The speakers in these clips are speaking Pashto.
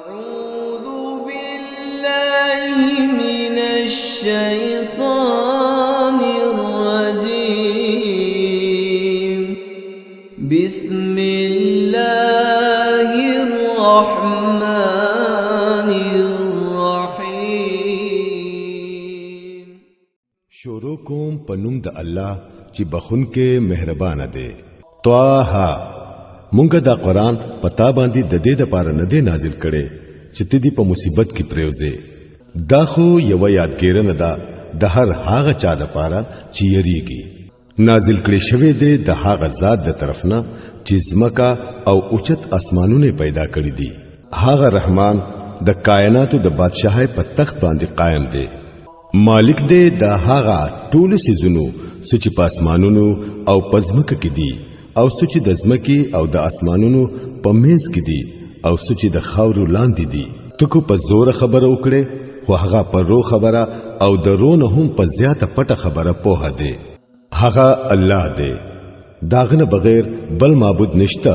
أعوذ بالله من الشيطان الرجيم. بسم الله الرحمن الرحيم. شروع کوم پنوم د الله چې بخون کې مهربان دی. طه مونږ دا قران پتا باندې د دې د پاره نه دی نازل کړي چې تدې په مصیبت کې پریوزه. دا خو یو یادګیرنه ده د هر هغه چا د پاره چې یریږي. نازل کړي شوی دی د هغه ذات د طرف نه چې زمکا او اوچت اسمانونه پیدا کړی دي. هغه رحمان د کائناتو د بادشاہي په تخت باندې قائم دی. مالک دی د هغه ټول سيزونو چې په اسمانونو او پزمک کې دي او سوچ د زمکی او د اسمانونو په منځ کې دي او سوچ د خاورو لاندې دي. تکو په زور خبره وکړي خو هغه پر رو خبره او د رونه هم په زیاته پټه خبره پوهه دی. هغه الله دی، داغه بغیر بل معبود نشته.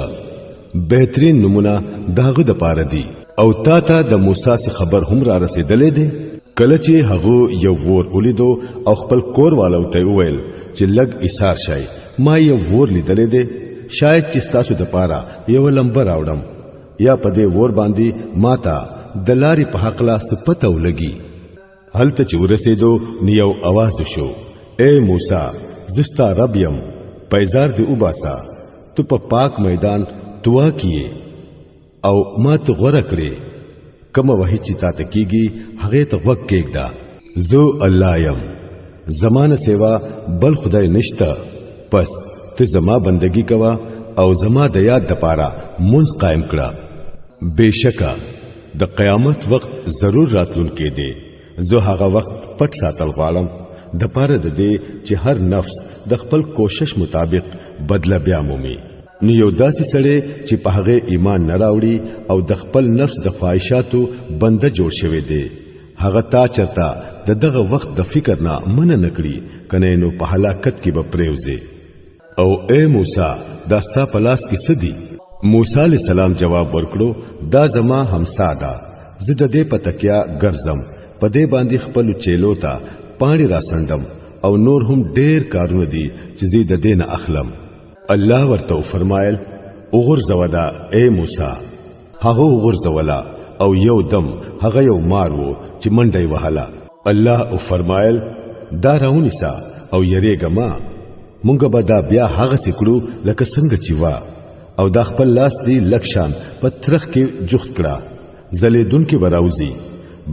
بهترین نمونه داغه د پاره دی. او تا ته د موسی څخه خبر هم را رسیدلې دی. کله چې هغه یو ور ولیدو او خپل کور والو ته وویل چې لګ ایثار شای، ما یو ور لیدلې دی، شاید چې تاسو د پاره یو لمبر راوړم یا په دې ور باندې ماته د لارې په حق لا سپته ولګي. هلته چې ورسېدو نیو आवाज شو، اے موسی زستا رب یم، پیزار دی وباسا، تو په پاک میدان دعا کیه او ما ته غوړه کړې. کوم وحی چې تا ته کیږي هغه ته وک کېږدا. زه الله یم، زمانه سیوا بل خدای نشته. پس ته زما بندگی کوا او زما د یاد د پاره منځ قائم کړه. بشکا د قیامت وخت ضرور راتلون کې دی. زه هغه وخت پټ ساتل غواړم د پاره د دې چې هر نفس د خپل کوشش مطابق بدله بیا مومي. نو یو داسې سړی چې په هغه ایمان نه راوړي او د خپل نفس د خواهشاتو بنده جوړ شوی دی، هغه تا چرتا د دغه وخت د فکر نه منع نکړي کنه نو په هلاکت کې به پریوزي. او اے موسی داستا پلاس کې سدي. موسی علیہ السلام جواب ورکړو، دا زما همسا ده، زه د دې پتکیا ګرځم، په دې باندې خپل چیلو ته پانی را سندم او نور هم ډېر کارونه دي چې زه د دې نه اخلم. الله ورته فرمایل، وګرځودا اے موسی. هغه وګرځولا او یو دم هغه یو مار وو چې منډي وهلا. الله او فرمایل، دا راونیسا او یریګه ما، مونږ به دا بیا هغه سکړو لکه څنګه چې وا. او دا خپل لاس دی لکشان په ترخ کې جوخت کړه، زلیدون کې براوزی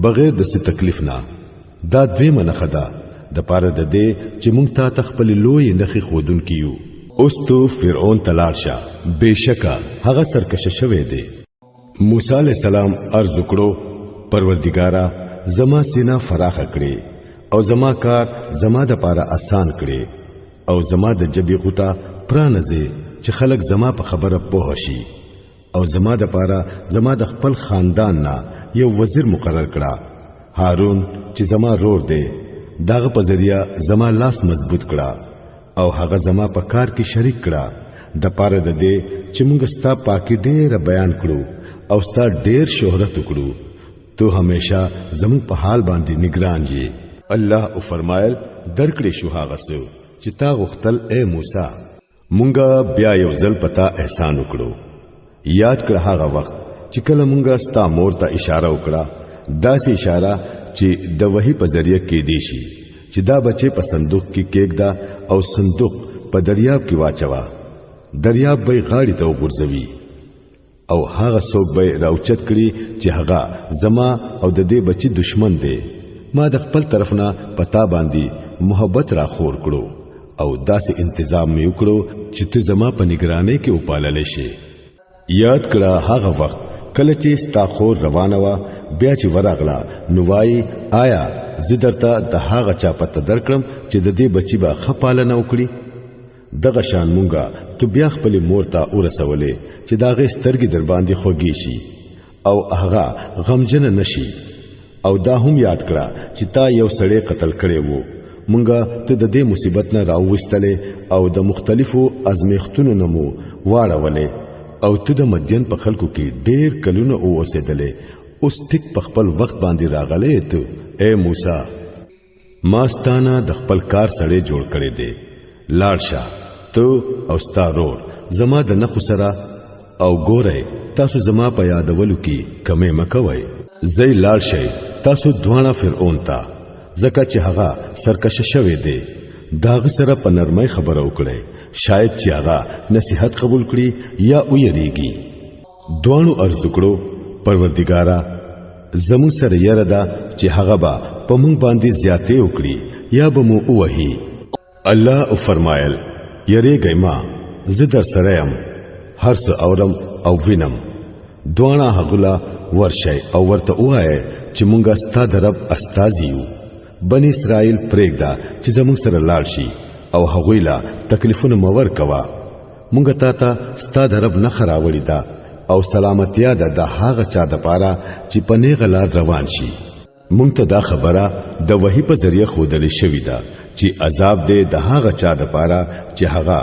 بغیر د څه تکلیف نه. دا دوی منخه ده د پاره د دې چې مونږ ته تخپل لوی نخي خودون کیو. اوس تو فرعون تلار شه، بشکا هغه سرکشه شوه دی. موسی علیہ السلام عرض وکړو، پروردګارا زما سینا فراخ کړي او زما کار زما د پاره آسان کړي او زما د جبی غوټه پرانځي چې خلک زما په خبره پوه شي. او زما د پاره زما د خپل خاندان نه یو وزیر مقرر کړه، هارون چې زما رور دی. داغه په ذریعہ زما لاس مضبوط کړه او هغه زما په کار کې شریک کړه د پاره د دې چې موږ ستا پاکي ډېر بیان کړو او ستا ډېر شهرت وکړو. تو همیشه زموږ په حال باندې نگران یې. الله او فرمایل، درکړې شو هغه څه چې تا غوښتل اے موسی. مونږه بیا یو ځل پتا احسان وکړو. یاد کړه هغه وخت چې کله مونږه ستا مور ته اشاره وکړه، داسې اشاره چې د وحی په ذریعہ کې دی شي چې دا بچي په صندوق کې کېږدا او صندوق په دریاب کې واچوا. دریاب به غاړي ته وګرځوي او هغه څوک به راوچت کړي چې هغه زما او د دې بچي دشمن دی. ما د خپل طرف نه پتا باندې محبت را خور کړو او داسې انتظام مې وکړو چې ته زما په نگرانۍ کې وپالل شي. یاد کړه هغه وخت کله چې ستا خور روانه وا، بیا چې ورغلا نو وای، آیا زه درته د هغه چا پته درکړم چې د دې بچی به خپالنه وکړي؟ دغه شان مونږه ته بیا خپل مور ته ورسولې چې دا غي سترګې در باندې خوږی شي او هغه غمجن نشي. او دا هم یاد کړه چې تا یو سړی قتل کړی وو. مونږه ته د دې مصیبت نه راوستلې او د مختلفو ازمیختونو نمو واړولې او ته د مدین په خلکو کې ډېر کلونه اوسېدلې اوس ټیک په خپل وخت باندې راغلی ته اے موسی ماستانه د خپل کار سره جوړ کړي دي لاړ شه ته او ستارور زما د نخو سره او ګوره تاسو زما په یادولو کې کمې مکوئ زئی لاړ شئ تاسو دوانه فرعون ته ځکه چې هغه سرکشه شوی دی داغ سره په نرمۍ خبره وکړي شاید چې هغه نصیحت قبول کړي یا ویریږي دوانو ارزو کړو پروردګارا زمون سره یره دا چې هغه با په مونږ باندې زیاتې وکړي یا به مو وਹੀ الله او فرمایل یری گیما زدر سره يم هر څه اورم او وینم دوانه هغلا ورشي او ورته وایي چې مونږه ستاسو رب استازیو بنی اسرائیل پرېږدا چې زموږ سره لاړ شي او هغوی لا تکلیفونه مور کوا مونږه تا ستاسو رب نه خراوړی دا او سلامتیا ده د هغه چا د پاره چې پنه غلار روان شي مونږ ته دا خبره د وحی په ذریعہ خودلې شوې ده چې عذاب دې د هغه چا د پاره چې هغه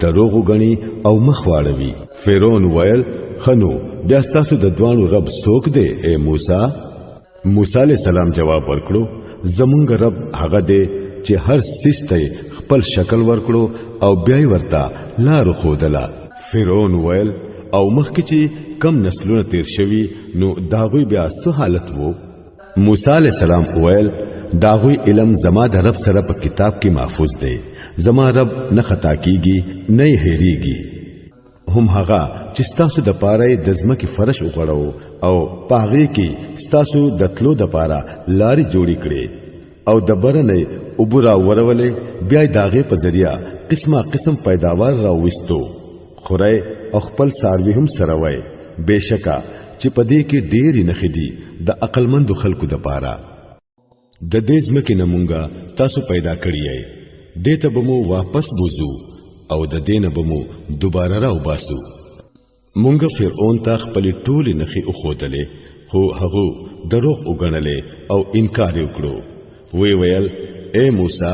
دروغ غني او مخواړوي فرعون ویل خنو بیا تاسو د دوانو رب څوک دی اے موسی موسی علیہ السلام جواب ورکړو زمونږ رب هغه دی چې هر سیسته خپل شکل ورکړو او بیا ورته لار خودلا فرعون ویل او مخکې چې کم نسلونه تیر شوي نو داغوی بیا څه حالت وو موسی علیہ السلام ویل داغوی علم زما د رب سره په کتاب کې محفوظ دی زما رب نه خطا کیږي نه هېریږي هم هغه چې تاسو د پاره د ځمکې فرش وکړو او پاغې کې تاسو د تلو د پاره لارې جوړې کړې او د برنې وبرا ورولې بیا داغه په ذریعہ قسمه قسم پیداوار راوستو خورای او خپل ساروی هم سره وای بشکا چې پدې کې ډېری نخدي د عقلمند خلکو د پاره د دې ځمکې نمونګه تاسو پیدا کړی یې دته بمو واپس بوزو او د دینه بمو دوباره راو باسو مونږ فرعون ته خپل ټول نخي اخودلې خو هغه دروغ وګڼلې او انکار وکړو وی ویل اے موسی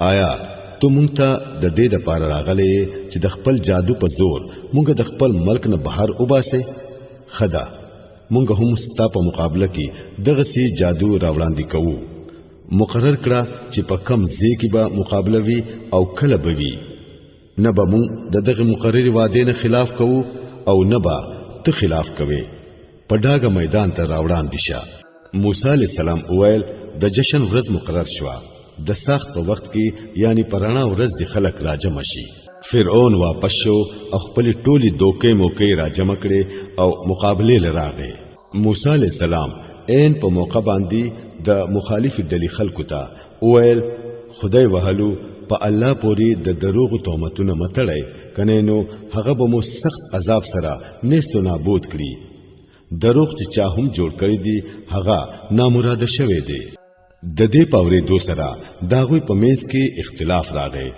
آیا تو مونږ ته د دې د پاره راغلې چې د خپل جادو په زور مونږ د خپل ملک نه بهر وباسه خدا مونږ هم ستا په مقابله کې دغه سي جادو راوړاندې کوو مقرر کړه چې په کم ځای کې به مقابله وي او کله به وي نه به مونږ دغه مقرر وعده نه خلاف کوو او نه به ته خلاف کوي په ډاګه میدان ته راوړان دي موسی علیہ السلام ویل د جشن ورځ مقرر شوه د سخت په وخت کې یعنی پرانا ورځ د خلک راجم شي فرعون واپس شو او خپل ټولي دوکې موکې راجم کړي او مقابله لراغه موسی علیہ السلام عین په موقع باندې د مخالف ډلې خلکو ته ویل خدای وهلو په الله پوری د دروغ تهمتونه متړی کنه نو هغه به مو سخت عذاب سره نستو نابود کړي دروغ چې چا هم جوړ کړی دی هغه نامراده شوی دی د دې پاورې دو سره داغوی په منځ کې اختلاف راغی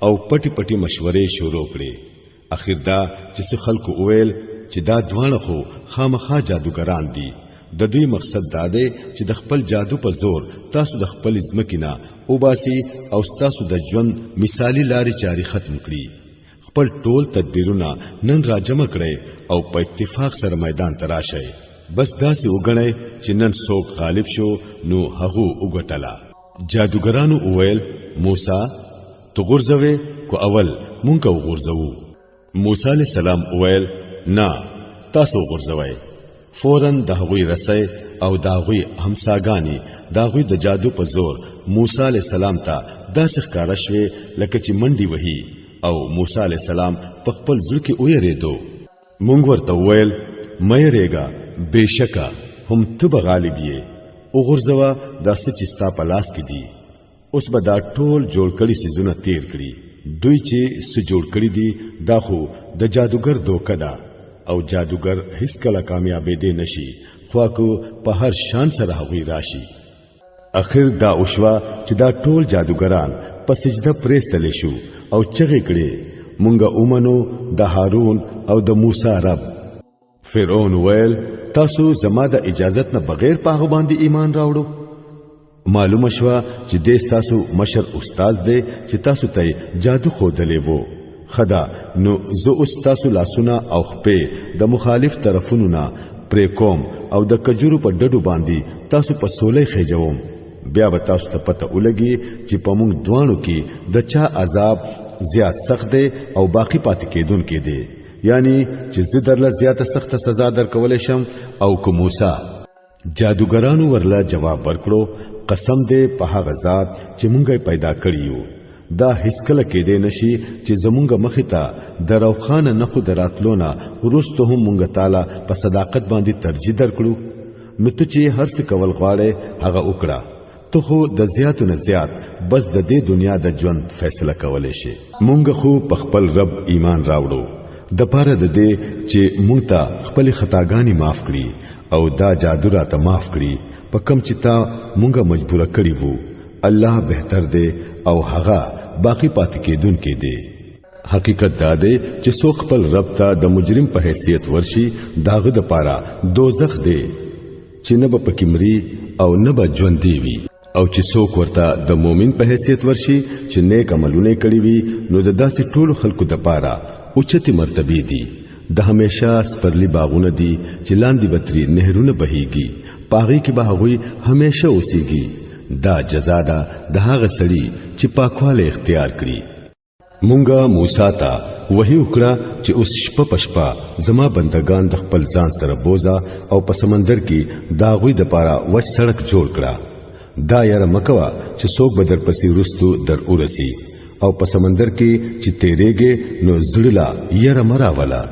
او پټي پټي مشورې شروع کړې اخر دا چې خلکو ویل چې دا دوانه خو خامخا جادوګران دي د دوی مقصد دا دی چې د خپل جادو په زور تاسو د خپل ځمکینا او باسي او تاسو د ژوند مثالی لارې چاري ختم کړي خپل ټول تدبیرونه نن راجمع کړي او په اتفاق سره میدان تراشي بس داسې وګڼئ چې نن څوک غالب شو نو هغه وګټلا جادوګرانو وویل موسی تو غرزوي کو اول مونږ وغورځو موسی علیہ السلام وویل نه تاسو غرزوي فوراً داغوی رسای او داغوی همساګانی داغوی د جادو په زور موسی علیہ السلام ته داسې ښکارا شوه لکه چې منډي وهي او موسی علیہ السلام په خپل ځل کې وېریدو مونږ ورته وویل مې ریګا بشکا هم ته غالب یې او غرزوا داسې چې ستا په لاس کې دي اوس به دا ټول جوړ کړي سيزونه تیر کړي دوی چې څه جوړ کړي دي دا خو د جادوګر دوکه ده او جادوګر هیڅ کله کامیابې دي نشي خو کو په هر شان سره هوی راشي اخر دا اوشوا چې دا ټول جادوګران په سجده پرېستل شو او چغې کړي مونږه اومنو د هارون او د موسی رب فرعون ویل تاسو زما د اجازت نه بغیر پاغه باندې ایمان راوړو معلومه شوه چې دې تاسو مشر استاد دی چې تاسو ته جادو خودلې وو خدا نو زه اوس تاسو لاسونه او خپې د مخالف طرفونو نه پرې کوم او د کجورو په ډډو باندې تاسو په سولې خېجوم بیا به تاسو ته پته ولګي چې په موږ دوانو کې د چا عذاب زیات سخت دی او باقی پاتې کېدون کې دی یعنی چې زه درله زیاته سخت سزا درکولې شم او کو موسی جادوګرانو ورله جواب ورکړو قسم دې په هغه ذات چې مونږه پیدا کړیو دا هیڅ کله کې دی نشي چې زمونږ مخې ته دروخانه نه خو دراتلونه ورستو هم مونږ تعالی په صداقت باندې ترجیح درکړو نو ته چې هر څه کول غواړې هغه وکړه ته خو د زیاتو نه زیات بس د دې دنیا د ژوند فیصله کولای شي مونږ خو په خپل رب ایمان راوړو د پاره د دې چې مونږ ته خپل خطاګانی معاف کړي او دا جادو را ته معاف کړي په کم چې تا مونږه مجبور کړی وو الله بهتر دی او هغه باقی پاتې کېدون کې دی حقیقت دا دی چې څوک خپل رب ته د مجرم په حیثیت ورشي داغه د پاره دوزخ دی چې نه به پکې مري او نه به ژوند دی وي او چې څوک ورته د مؤمن په حیثیت ورشي چې نیک عملونه کړی وي نو د داسې ټولو خلکو د پاره اوچتي مرتبه دي د همیشه سپرلی باغونه دي چې لاندې بتري نهرونه بهيږي پاغي کې به هغوی همیشه اوسيږي دا جزا ده د هغه سړي چې پاکواله اختیار کړي مونږه موسی ته وحی وکړه چې اوس شپه پشپا زما بندگان د خپل ځان سره بوزا او په سمندر کې دا غوي د پاره وچ سړک جوړ کړه دا یاره مکوا چې څوک بدر پسې رستو در اورسي او په سمندر کې چې تیرېږي نو زړلا یاره مراولا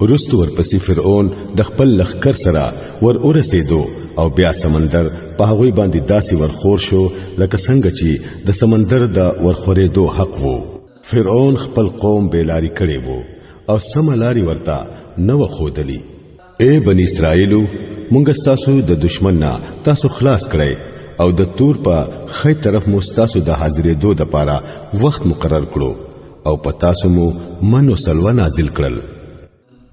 رستو ورپسې فرعون د خپل لخر سره ور اورسېدو او بیا سمندر په هغه باندې داسې ورخور شو لکه څنګه چې د سمندر د ورخورېدو حق وو فرعون خپل قوم بیلاری کړي وو او سملاری ورتا نو خودلی اے بنی اسرائیلو مونږ تاسو د دشمن نه تاسو خلاص کړئ او د تور په خی طرف مستاسو د حاضرې دو د پاره وخت مقرر کړو او په تاسو مو منو سلوه نازل کړل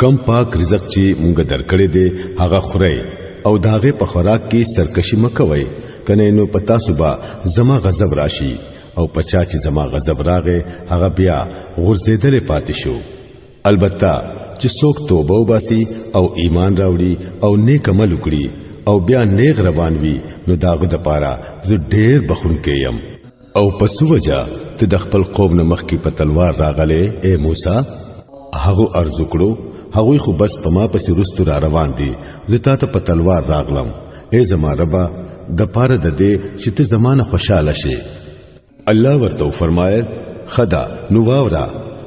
کم پاک رزق چې مونږ درکړې دي هغه خورئ او داغه په خوراک کې سرکشي مکوئ کنه نو په تاسو با زما غضب راشي او پچا چې زما غضب راغې هغه بیا غرزیدل پاتې شو البته چې څوک توبه وباسي او ایمان راوړي او نیک عمل وکړي او بیا نیغ روان وي نو داغه د پاره زه ډېر بخښونکی يم او پسو وجا ته د خپل قوم نه مخکې په تلوار راغله اے موسی هغه ارزو کړو هغه خو بس په ما پسې رستو را روان دي زه ته په تلوار راغلم اے زما ربا د پاره د دې چې ته زمانه خوشاله شې الله ورته فرمایل خدا نو واورا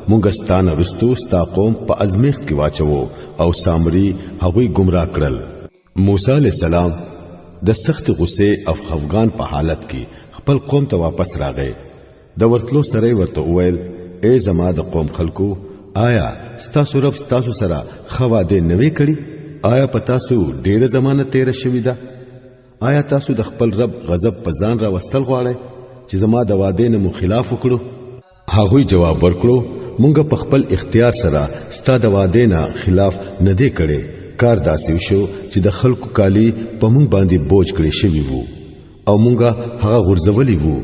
مونږ ستانه رستو ستا قوم په ازمیخت کې واچو او سامري هغه گمراه کړل موسی علیہ السلام د سخت غصه او افغان په حالت کې خپل قوم ته واپس راغی د ورتلو سره ورته وویل اے زما د قوم خلکو آیا ستاسو رب ستاسو سره خواده نوې کړي آیا پتا سو ډېر زمانه تیر شوې ده آیا تاسو د خپل رب غضب په ځان را وستل غواړئ چې زما د واده نه مخالف وکړو هغه جواب ورکړو مونږ په خپل اختیار سره ستاسو د واده نه خلاف نه دی کړي کار داسې شو چې د خلکو کالی په مونږ باندې بوج کړي شوی وو او مونږه هغه غرزولي وو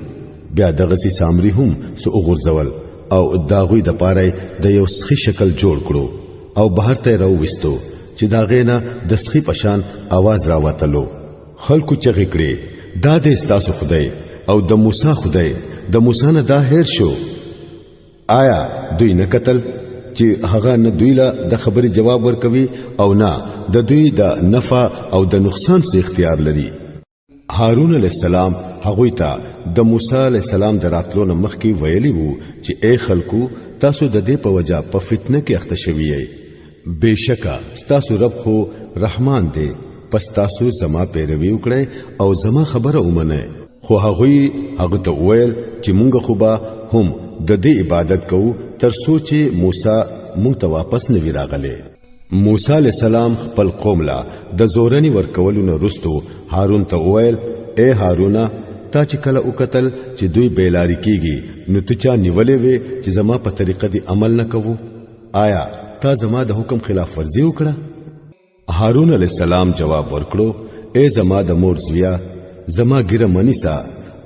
بیا دغه سي سامري هم سو غرزول او داغوی د پاره د یو سخی شکل جوړ کړو او بهر ته راوستو چې داغه نه د سخی پشان आवाज راوتلو خلکو چغې کړې دا د استاسو خدای او د موسی خدای د موسی نه دا هیر شو آیا دوی نه قتل چې هغه نه دوی له د خبري جواب ورکوي او نه د دوی د نفع او د نقصان څخه اختیار لري هارون علیہ السلام هغه ته د موسی علیہ السلام دراتلو نه مخکې ویلي وو چې اے خلکو تاسو د دې په وجا په فتنه کې اخته شوی یې بهشکه تاسو رب خو رحمان دی پس تاسو زما پیروي وکړئ او زما خبره ومنئ خو هغه ته ویل چې مونږ خو به هم د دې عبادت کوو تر سوچ موسی مونږ ته واپس نه ویراغله موسی علیہ السلام خپل قوم لا د زورنی ورکولو نه رستو هارون ته ویل اے هارونا تا چې کله وکتل چې دوی بیلاری کیږي نو ته چا نیولې وې چې زما په طریقه دی عمل نه کوو آیا تا زما د حکم خلاف ورزي وکړه هارون علیہ السلام جواب ورکړو اے زما د مور زویا زما ګره منیسا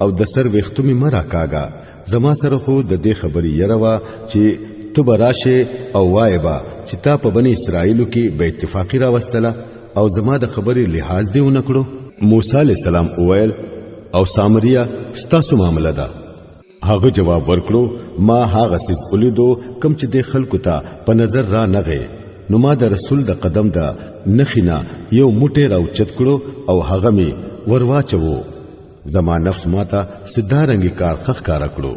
او د سر وختمی مرا کاګه زما سره خو د دې خبري يروا چې تو براشه او وایبا چې تا په بنی اسرائیلو کې به اتفاقی را وستله او زما د خبرې لحاظ دی ونکړو. موسی علیہ السلام اویل او سامریا ستاسو معاملہ ده. هغه جواب ورکړو ما هغه سیس ولیدو کم چې د خلکو ته په نظر را نغې نو ما د رسول د قدم دا نخینا یو موټی راوچت کړو او هغه می ورواچو. زما نفس ماته سدارنګي کار خخ کار کړو.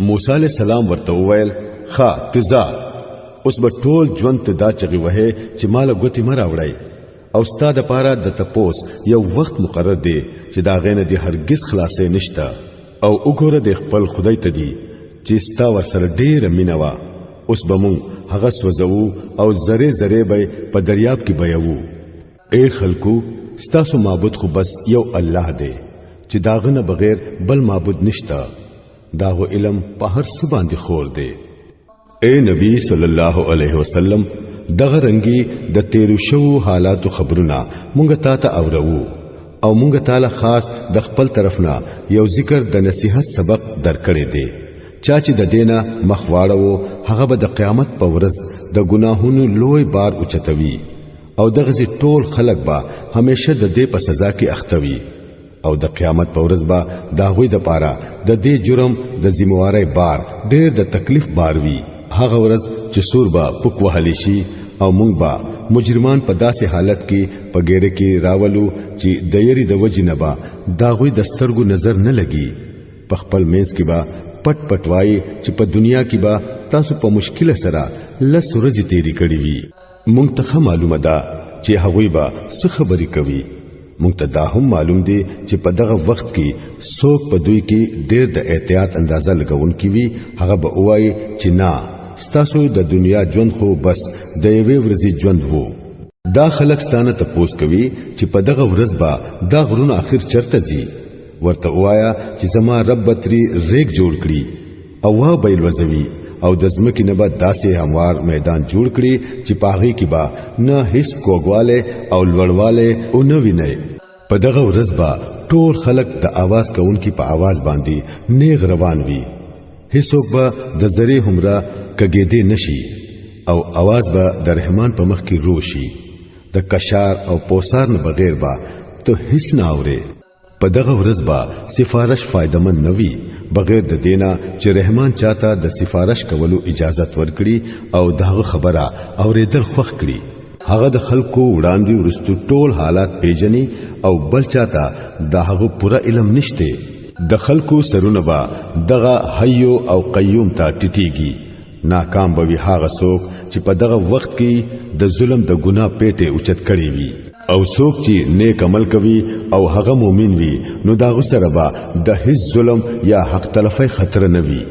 موسی علیہ السلام ورته وویل خا تزا اوس به ټول ژوند ته دا چغي وه چې مال غوتی مراوړای او ستاده پاره د تپوس یو وخت مقرر دی چې دا غینه دی هرگز خلاصې نشتا او وګوره د خپل خدای ته دی چې ستا ورسره ډېر مینوا. اوس به مونږ هغه سوځو او زره زره به په دریاب کې بهیو. اے خلکو ستاسو معبود خو بس یو الله دی چې داغه نه بغیر بل معبود نشتا. داغو علم په هر څه باندې خور دی. اے نبی صلی الله علیه وسلم دغه رنگي د تیرو شو حالاتو خبرونه مونږ ته اورو او مونږ تعالی خاص د خپل طرفنا یو ذکر د نصیحت سبق درکړې دی. چا چې د دینه مخواړو هغه به د قیامت په ورځ د ګناهونو لوی بار اوچتوي او دغه ټول خلق به همیشه د دې په سزا کې اختوي او د قیامت په ورځ به دا غوي د پاره د دې جرم د ذمہواری بار ډېر د تکلیف بار وي. هغه ورځ چې سور به پک وهلی شي او مونږ به مجرمان په داسې حالت کې په ګیره کې راولو چې د یری د وجې نه به دا غوي د سترګو نظر نه لګي. په خپل مینس کې به پټ پټوای چې په دنیا کې به تاسو په مشکل سره لس ورځې تیری کړې وي. مونږ ته معلومه ده چې هغوی به څه خبرې کوي. مونږ ته دا هم معلوم دی چې په دغه وخت کې څوک په دوی کې ډېر د احتیاط اندازه لګون کی وي هغه به وایي چې نه ستاسو د دنیا ژوند خو بس د یوې ورځې ژوند وو. دا خلک ستانه تپوس کوي چې په دغه ورځ به دا غرونه اخر چرته ځي. ورته وایا چې زما رب بتري ریک جوړ کړي او وا بیل وزوي او د ځمکې نه به داسې هموار میدان جوړ کړي چې پاغي کې به نه هیڅ کوګواله او لوړواله او نه ویني. په دغه ورځ به ټول خلک د आवाज کوونکی په आवाज باندې نیغ روان وي. هیڅوک به د زری همرا کګېدې نشي او आवाज به د رحمان په مخ کې روشي. د کشار او پوسار نه بغیر به ته هیڅ نه اوري. په دغه ورځ به سفارش فائدمن نوي بغیر د دینا چې رحمان چاته د سفارش کولو اجازت ورکړي او دغه خبره اوریدل خوښ کړي. هغه د خلکو وړاندې ورستو ټول حالات پیژني او بل چاته دغه پورا علم نشته. د خلکو سرونه با دغه حیو او قیوم ته ټټیږي. ناکام به وي هغه څوک چې په دغه وخت کې د ظلم د ګناه پیټه اوچت کړي وي او څوک چې نیک عمل کوي او هغه مؤمن وي نو داغه سره به د هیڅ ظلم یا حق تلفي خطر نه وي.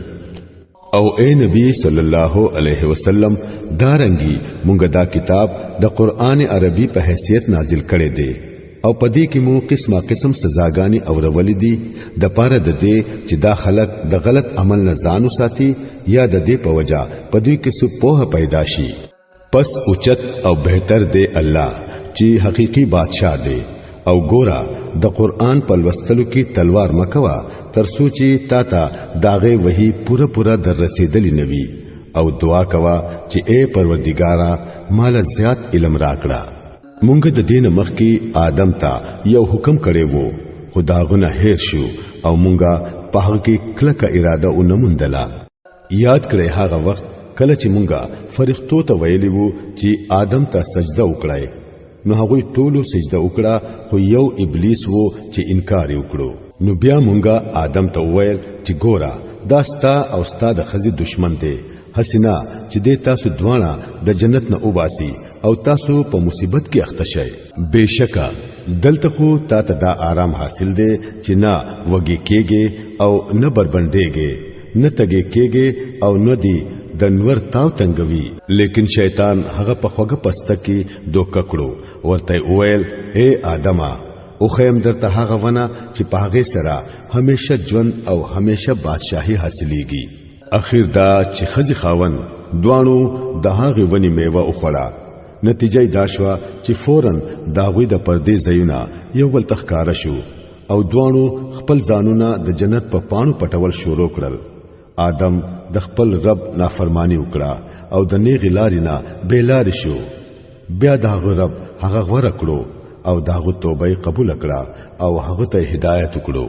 او اے نبی صلی الله علیه وسلم دارنګي مونږ دا کتاب د قران عربي په حیثیت نازل کړي دي او پدې کې مو قسمه قسم سزاګانی او رولې دي د پاره د دې چې دا خلق د غلط عمل نه ځانو ساتي یا د دې په وجا پدې کې سو په پیدا شي. پس اوچت او بهتر دی الله چې حقيقي بادشاہ دی. او ګورا د قران په لوستلو کې تلوار مکوا تر سوچي تا داغه وਹੀ پورا در رسیدلی نوي او دعا کوا چې اے پروردګارا مال زیات علم راکړه. مونږ د دین مخ کې آدم ته یو حکم کړی وو خداغونه هیر شو او مونږه په هغه کې کلکه اراده او نموندله. یاد کړئ هغه وخت کله چې مونږه فرښتو ته ویلی وو چې آدم ته سجده وکړای نو هغه ټولو سجده وکړه خو یو ابلیس وو چې انکار وکړو. نو بیا مونږه آدم ته ویل چې ګورا دا ستا او ستا د خزي دشمن دی حسنا چې د تاسو دواړه د جنت نه وباسي او تاسو په مصیبت کې اخته شئ. بهشکه دلته خو تا ته دا آرام حاصل دی چې نه وږي کېږي او نه بربندېږي نه تګي کېږي او نه دی د نور تاو تنګوي. لیکن شیطان هغه په خوګه پسته کې دوکه کړو. ورته ویل اے آدمه او خیم درته هغه ونه چې په هغه سره همیشه ژوند او همیشه بادشاہي حاصلېږي. اخر دا چې خزي خاون دوانو د هغه ونی میوه وخوړه. نتیجه دا شو چې فورن داوی د پردې زیونه یو بل تخکاره شو او دوانو خپل ځانونه د جنت په پانو پټول شروع کړل. آدم د خپل رب نافرمانی وکړه او د نیغ لارې نه بیلار شو. بیا داغه رب هغه غوړه کړو او داغه توبه قبول کړه او هغه ته هدایت وکړو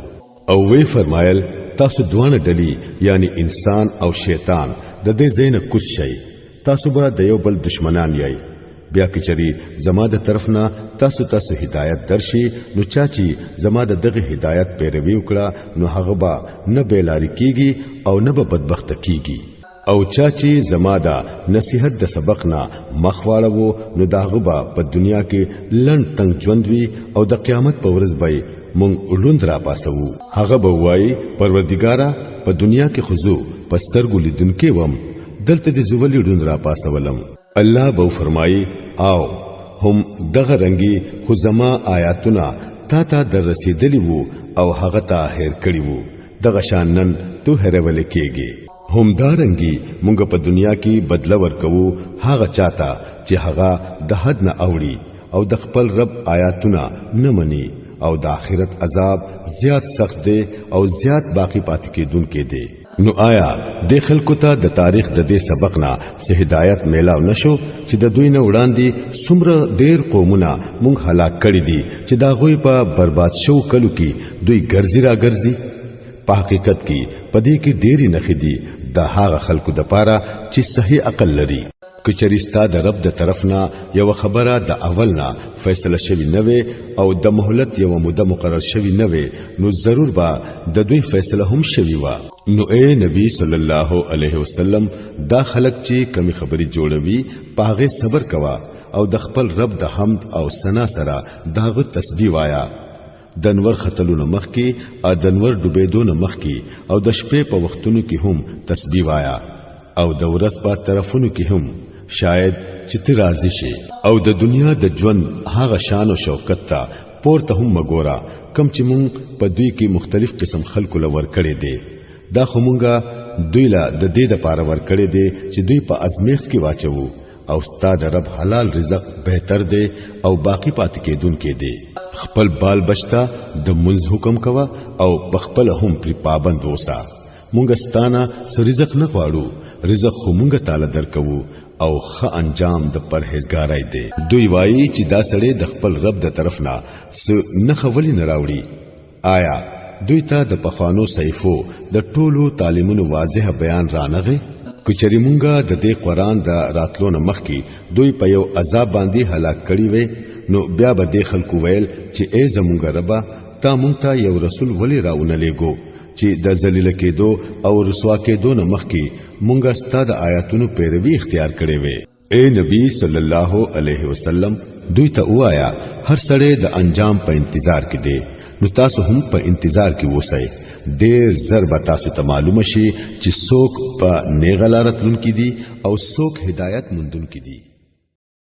او وی فرمایل تاسو دوانه ډلی یعنی انسان او شیطان د دې زینه کوم شي تاسو به د یو بل دشمنان یای بیا کچری زما د طرفنا تاسو هدایت درشي نو چاچی زما دغه هدایت پیروي وکړه نو هغه به نه بیلاری کیږي او نه به بدبخت کیږي او چاچی زما دا نصیحت د سبقنا مخواړو نو داغه به په دنیا کې لړن تنگ ژوندوي او د قیامت په ورځ به مونږ لوند را پاسو هغه به وای پروردګارا په دنیا کې خضوع پسترګو لیدونکې وم دلته د زولې لوند را پاسولم الله به فرمایي او هم دغه رنگي خو زما آیاتونه تا در رسیدلی وو او هغه ته هیر کړی وو دغه شان نن تو هرول کېږي هم دارنګي مونږ په دنیا کې بدل ورکوو هغه چاته چې هغه د حد نه اوړي او د خپل رب آیاتونه نه مني او د آخرت عذاب زیات سخت دی او زیات باقی پاتې کېدونکې دی نو آیا د خلکو ته د تاریخ د دې سبق نه سه هدایت میلاو نشو چې د دوی نه وړاندې څومره ډېر قومونه مونږ هلاک کړي دي چې دا غوي په برباد شو کلو کې دوی ګرځي را ګرځي په حقیقت کې پدې کې ډېری نخې دي د هغه خلکو د پاره چې صحیح عقل لري کچریستا د رب د طرفنا یو خبره د اولنا فیصله شوی نه وي او د مهلت یو مده مقرر شوی نه وي نو ضرور با د دوی فیصله هم شوی و نو اے نبی صلی الله علیه وسلم دا خلق چې کمی خبري جوړوي پاغه صبر کوا او د خپل رب د حمد او ثنا سره داغه تسبیح وایا دنور خطلونه مخ کې ا دنور ډوبېدونه مخ کې او د شپې په وختونو کې هم تسبیح وایا او د ورځ په طرفونو کې هم شاید چې ته راضي شي او د دنیا د ژوند هغه شان او شوکت ته پورته هم مګورا کم چې مونږ په دوی کې مختلف قسم خلکو لور کړي دي دا خو مونږه دوی لا د دې د پاره ور کړي دي چې دوی په ازمیخت کې واچو او ستاد رب حلال رزق بهتر دی او باقی پاتې کېدونکې دی خپل بال بچتا د منځ حکم کوا او بخپل هم پر پابند وسا مونږ ستانه سرزق نه غواړو رزق خو مونږ تعالی درکو او ښه انجام د پرهیزګارای دی دوی وایي چې دا سړی د خپل رب د طرف نه خولي نه راوړي آیا دوی ته د پخوانو صحیفو د ټولو تعلیمونو واضح بیان رانغه کچری مونږه د دې قران د راتلو نه مخکي دوی په یو عذاب باندې هلاک کړي وي نو بیا به د خلکو ویل چې ای زمونږ ربا تا مونږ ته یو رسول ولی راونه لګو چې د ذلیل کېدو او رسوا کېدو نه مخکي مونږه ستاد آیاتونو پیروي اختیار کړي وي اے نبی صلی الله علیه وسلم دوی ته وایا هر سړی د انجام په انتظار کې دی نو تاسو هم په انتظار کې ووسئ ډېر ضرب تاسو ته معلومه شي چې څوک په نیغه لار تلونکي دي او څوک هدایت موندونکي دي